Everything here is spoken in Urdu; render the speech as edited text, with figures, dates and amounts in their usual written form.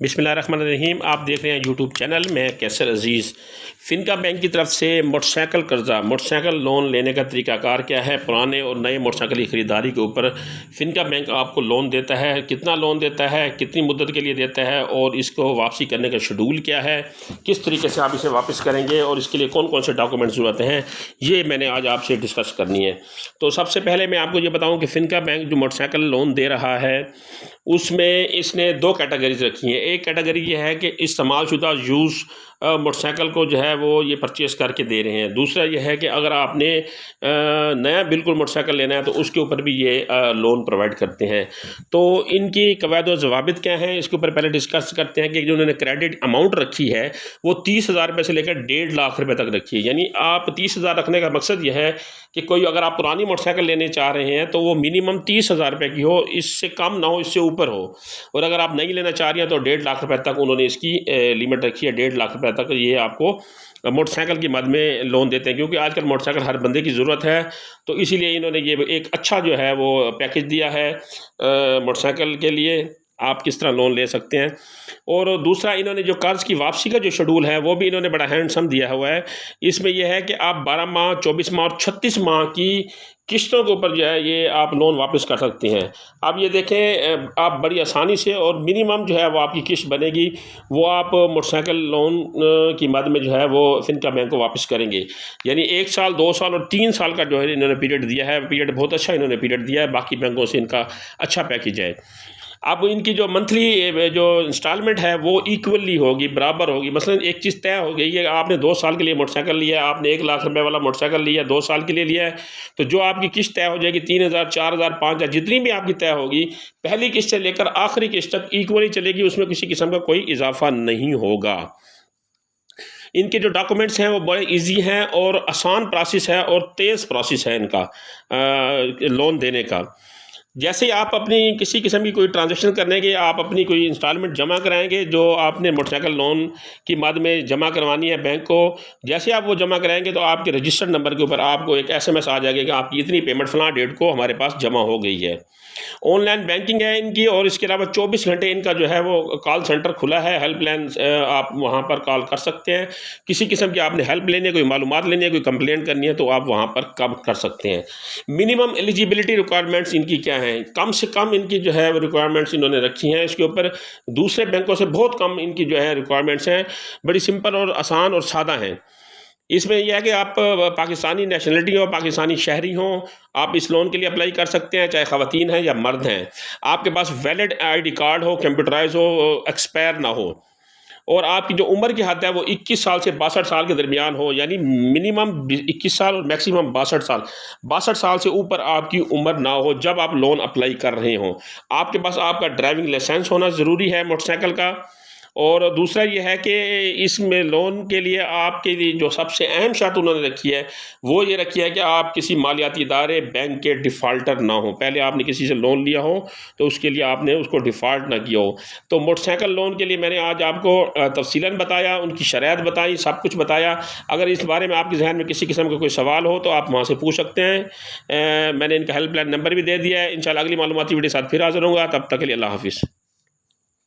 بسم اللہ الرحمن الرحیم۔ آپ دیکھ رہے ہیں یوٹیوب چینل میں کیسر عزیز۔ فنکا بینک کی طرف سے موٹر سائیکل قرضہ، موٹر سائیکل لون لینے کا طریقہ کار کیا ہے؟ پرانے اور نئے موٹر سائیکل کی خریداری کے اوپر فنکا بینک آپ کو لون دیتا ہے، کتنا لون دیتا ہے، کتنی مدت کے لیے دیتا ہے، اور اس کو واپسی کرنے کا شیڈول کیا ہے، کس طریقے سے آپ اسے واپس کریں گے، اور اس کے لیے کون کون سے ڈاکومنٹ ضرورت ہیں، یہ میں نے آج آپ سے ڈسکس کرنی ہے۔ تو سب سے پہلے میں آپ کو یہ بتاؤں کہ فنکا بینک جو موٹر سائیکل لون دے رہا ہے اس میں اس نے دو کیٹیگریز رکھی ہیں۔ ایک کیٹیگری یہ ہے کہ استعمال شدہ یوز موٹر سائیکل کو جو ہے وہ یہ پرچیز کر کے دے رہے ہیں۔ دوسرا یہ ہے کہ اگر آپ نے نیا بالکل موٹر سائیکل لینا ہے تو اس کے اوپر بھی یہ لون پرووائڈ کرتے ہیں۔ تو ان کی قواعد و ضوابط کیا ہیں، اس کے اوپر پہلے ڈسکس کرتے ہیں کہ جو انہوں نے کریڈٹ اماؤنٹ رکھی ہے وہ 30,000 روپے سے لے کر 1.5 لاکھ روپے تک رکھی ہے۔ یعنی آپ 30,000 رکھنے کا مقصد یہ ہے کہ کوئی اگر آپ پرانی موٹر سائیکل لینے چاہ رہے ہیں تو وہ منیمم 30,000 روپے کی ہو، اس سے کم نہ ہو، اس سے اوپر ہو، اور اگر آپ نہیں لینا چاہ رہے ہیں تو 1.5 لاکھ روپے تک انہوں نے اس کی لیمٹ رکھی ہے۔ 1.5 لاکھ روپے تک یہ آپ کو موٹر سائیکل کی مد میں لون دیتے ہیں، کیونکہ آج کل موٹر سائیکل ہر بندے کی ضرورت ہے، تو اسی لیے انہوں نے یہ ایک اچھا جو ہے وہ پیکج دیا ہے موٹر سائیکل کے لیے، آپ کس طرح لون لے سکتے ہیں۔ اور دوسرا انہوں نے جو قرض کی واپسی کا جو شیڈول ہے وہ بھی انہوں نے بڑا ہینڈسم دیا ہوا ہے۔ اس میں یہ ہے کہ آپ 12 ماہ، 24 ماہ اور 36 ماہ کی قسطوں کے اوپر جو ہے یہ آپ لون واپس کر سکتے ہیں۔ اب یہ دیکھیں آپ بڑی آسانی سے، اور منیمم جو ہے وہ آپ کی قسط بنے گی وہ آپ موٹر سائیکل لون کی مد میں جو ہے وہ فنکا بینک کو واپس کریں گے۔ یعنی 1 سال، 2 سال اور 3 سال کا جو ہے انہوں نے پیریڈ دیا ہے، پیریڈ بہت اچھا انہوں نے پیریڈ دیا ہے، باقی بینکوں سے ان کا اچھا پیکج ہے۔ اب ان کی جو منتھلی جو انسٹالمنٹ ہے وہ ایکولی ہوگی، برابر ہوگی۔ مثلا ایک چیز طے ہو گئی ہے، آپ نے 2 سال کے لیے موٹر سائیکل لیا، آپ نے 1 لاکھ روپے والا موٹر سائیکل لیا، 2 سال کے لیے لیا ہے، تو جو آپ کی قسط طے ہو جائے گی 3,000، 4,000، 5,000 جتنی بھی آپ کی طے ہوگی، پہلی قسط سے لے کر آخری قسط تک ایکولی چلے گی، اس میں کسی قسم کا کوئی اضافہ نہیں ہوگا۔ ان کے جو ڈاکومنٹس ہیں وہ بڑے ایزی ہیں اور آسان پروسیس ہے اور تیز پروسیس ہے ان کا لون دینے کا۔ جیسے ہی آپ اپنی کسی قسم کی کوئی ٹرانزیکشن کرنے کے، آپ اپنی کوئی انسٹالمنٹ جمع کرائیں گے جو آپ نے موٹر سائیکل لون کی مد میں جمع کروانی ہے بینک کو، جیسے آپ وہ جمع کرائیں گے تو آپ کے رجسٹرڈ نمبر کے اوپر آپ کو ایک SMS آ جائے گا کہ آپ کی اتنی پیمنٹ فلاں ڈیٹ کو ہمارے پاس جمع ہو گئی ہے۔ آن لائن بینکنگ ہے ان کی، اور اس کے علاوہ 24 گھنٹے ان کا جو ہے وہ کال سینٹر کھلا ہے، ہیلپ لائن آپ وہاں پر کال کر سکتے ہیں۔ کسی قسم کی آپ نے ہیلپ لینی ہے، کوئی معلومات لینی ہے، کوئی کمپلین کرنی ہے تو آپ وہاں پر کب کر سکتے ہیں۔ منیمم ایلیجیبلٹی ریکوائرمنٹس ان کی کیا ہیں؟ کم سے کم ان کی جو ہے ریکوائرمنٹس انہوں نے رکھی ہیں، اس کے اوپر دوسرے بینکوں سے بہت کم ان کی جو ہے ریکوائرمنٹس ہیں، بڑی سمپل اور آسان اور سادہ ہیں۔ اس میں یہ ہے کہ آپ پاکستانی نیشنلٹی ہو، پاکستانی شہری ہوں، آپ اس لون کے لیے اپلائی کر سکتے ہیں، چاہے خواتین ہیں یا مرد ہیں۔ آپ کے پاس ویلڈ ID کارڈ ہو، کمپیوٹرائز ہو، ایکسپائر نہ ہو، اور آپ کی جو عمر کی حد ہے وہ 21 سال سے 62 سال کے درمیان ہو، یعنی منیمم 21 سال اور میکسیمم 62 سال۔ 62 سال سے اوپر آپ کی عمر نہ ہو جب آپ لون اپلائی کر رہے ہوں۔ آپ کے پاس آپ کا ڈرائیونگ لائسنس ہونا ضروری ہے موٹر سائیکل کا۔ اور دوسرا یہ ہے کہ اس میں لون کے لیے آپ کے لیے جو سب سے اہم شرط انہوں نے رکھی ہے وہ یہ رکھی ہے کہ آپ کسی مالیاتی ادارے بینک کے ڈیفالٹر نہ ہوں۔ پہلے آپ نے کسی سے لون لیا ہو تو اس کے لیے آپ نے اس کو ڈیفالٹ نہ کیا ہو۔ تو موٹر سائیکل لون کے لیے میں نے آج آپ کو تفصیلاً بتایا، ان کی شرائط بتائی، سب کچھ بتایا۔ اگر اس بارے میں آپ کے ذہن میں کسی قسم کا کوئی سوال ہو تو آپ وہاں سے پوچھ سکتے ہیں۔ میں نے ان کا ہیلپ لائن نمبر بھی دے دیا ہے۔ انشاءاللہ اگلی معلوماتی ویڈیو کے ساتھ پھر حاضر ہوں گا، تب تک کے لیے اللہ حافظ۔